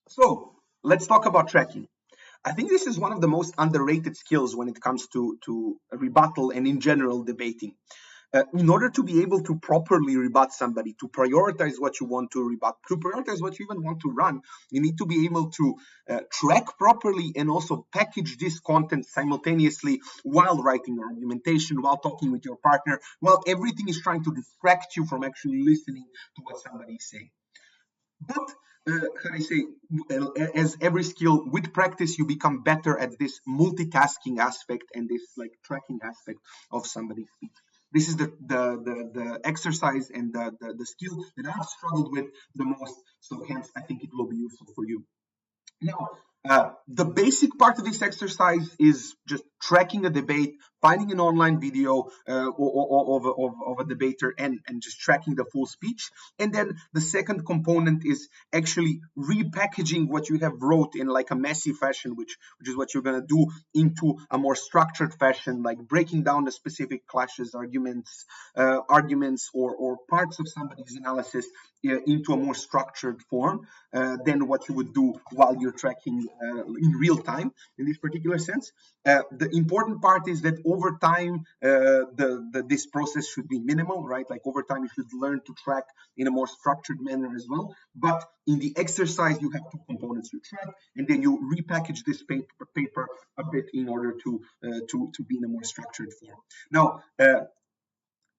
So let's talk about tracking. I think this is one of the most underrated skills when it comes to rebuttal and in general debating. In order to be able to properly rebut somebody, to prioritize what you want to rebut, to prioritize what you even want to run, you need to be able to track properly and also package this content simultaneously while writing your argumentation, while talking with your partner, while everything is trying to distract you from actually listening to what somebody is saying. But how I say, as every skill, with practice, you become better at this multitasking aspect and this like tracking aspect of somebody's speech. This is the exercise and the skill that I've struggled with the most. So hence, I think it will be useful for you. Now, the basic part of this exercise is just tracking a debate, finding an online video of a debater and just tracking the full speech. And then the second component is actually repackaging what you have wrote in like a messy fashion, which is what you're going to do into a more structured fashion, like breaking down the specific clashes, arguments or parts of somebody's analysis into a more structured form than what you would do while you're tracking in real time in this particular sense. The important part is that over time, this process should be minimal, right? Like over time, you should learn to track in a more structured manner as well. But in the exercise, you have two components: you track, and then you repackage this paper a bit in order to be in a more structured form. Now,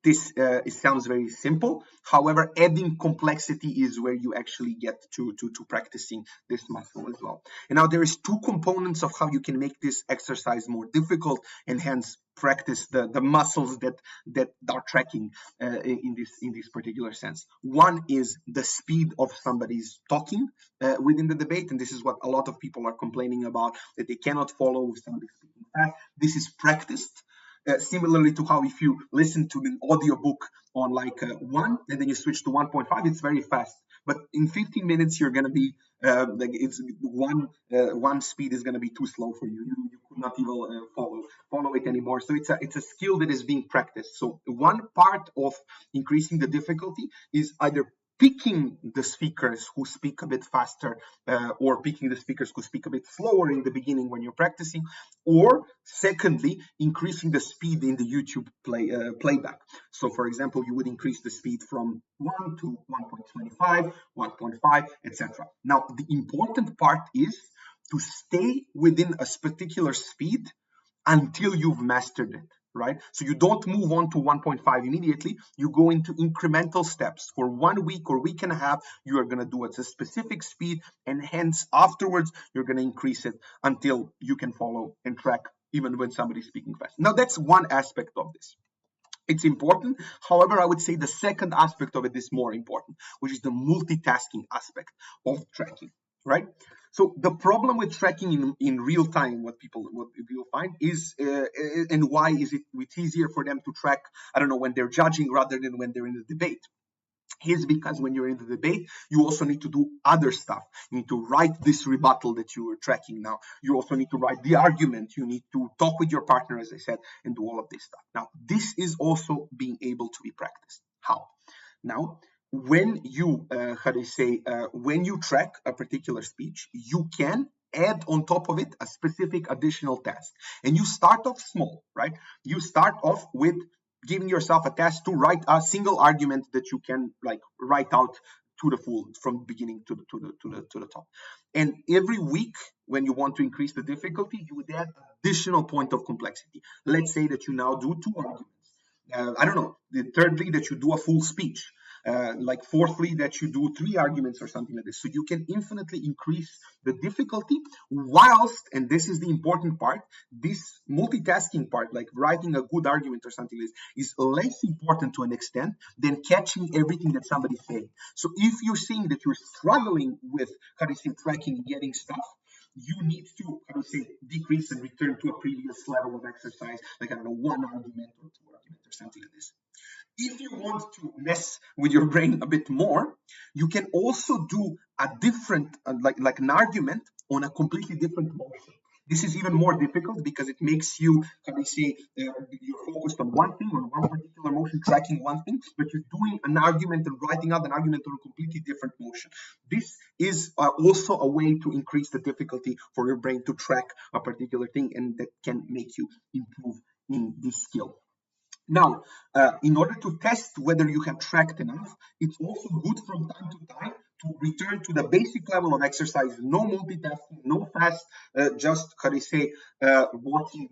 this it sounds very simple. However, adding complexity is where you actually get to practicing this muscle as well. And now there is two components of how you can make this exercise more difficult and hence practice the muscles that are tracking in this particular sense. One is the speed of somebody's talking within the debate, and this is what a lot of people are complaining about, that they cannot follow somebody speaking fast. This is practiced. Similarly to how if you listen to an audiobook on like 1 and then you switch to 1.5, it's very fast. But in 15 minutes, you're going to be like it's one speed is going to be too slow for you. You could not even follow it anymore. So it's a skill that is being practiced. So one part of increasing the difficulty is either picking the speakers who speak a bit faster or picking the speakers who speak a bit slower in the beginning when you're practicing, or secondly, increasing the speed in the YouTube playback. So for example, you would increase the speed from 1 to 1.25, 1.5, etc. Now, the important part is to stay within a particular speed until you've mastered it, right? So you don't move on to 1.5 immediately. You go into incremental steps. For 1 week or week and a half, you are going to do it at a specific speed, and hence afterwards, you're going to increase it until you can follow and track even when somebody's speaking fast. Now, that's one aspect of this. It's important. However, I would say the second aspect of it is more important, which is the multitasking aspect of tracking, right? So the problem with tracking in real time, what people find is, and why is it's easier for them to track, I don't know, when they're judging rather than when they're in the debate, is because when you're in the debate, you also need to do other stuff. You need to write this rebuttal that you are tracking now. You also need to write the argument. You need to talk with your partner, as I said, and do all of this stuff. Now, this is also being able to be practiced. How? Now, when you, when you track a particular speech, you can add on top of it a specific additional task. And you start off small, right? You start off with giving yourself a task to write a single argument that you can like write out to the full from the beginning to the top. And every week, when you want to increase the difficulty, you would add additional point of complexity. Let's say that you now do 2 arguments. I don't know. Thirdly, that you do a full speech. Like fourthly, that you do 3 arguments or something like this. So you can infinitely increase the difficulty whilst, and this is the important part, this multitasking part, like writing a good argument or something like this, is less important to an extent than catching everything that somebody's saying. So if you're seeing that you're struggling with, tracking and getting stuff, you need to, decrease and return to a previous level of exercise, like, I don't know, 1 argument or 2 arguments or something like this. If you want to mess with your brain a bit more, you can also do a different, like an argument on a completely different motion. This is even more difficult because it makes you, how do you say, you're focused on one thing, on one particular motion, tracking one thing, but you're doing an argument and writing out an argument on a completely different motion. This is also a way to increase the difficulty for your brain to track a particular thing, and that can make you improve in this skill. Now, in order to test whether you have tracked enough, it's also good from time to time to return to the basic level of exercise. No multitasking, no fast, just, how do you say, watching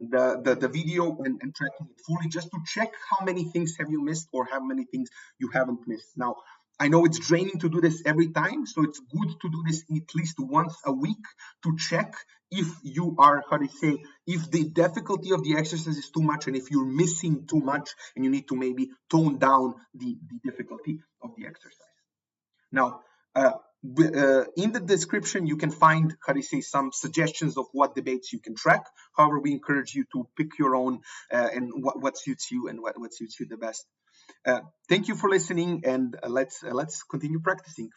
the video and tracking it fully, just to check how many things have you missed or how many things you haven't missed. Now, I know it's draining to do this every time, so it's good to do this at least once a week to check if you are, how do you say, if the difficulty of the exercise is too much and if you're missing too much and you need to maybe tone down the difficulty of the exercise. Now, in the description, you can find, how do you say, some suggestions of what debates you can track. However, we encourage you to pick your own and what suits you and what suits you the best. Thank you for listening, and let's continue practicing.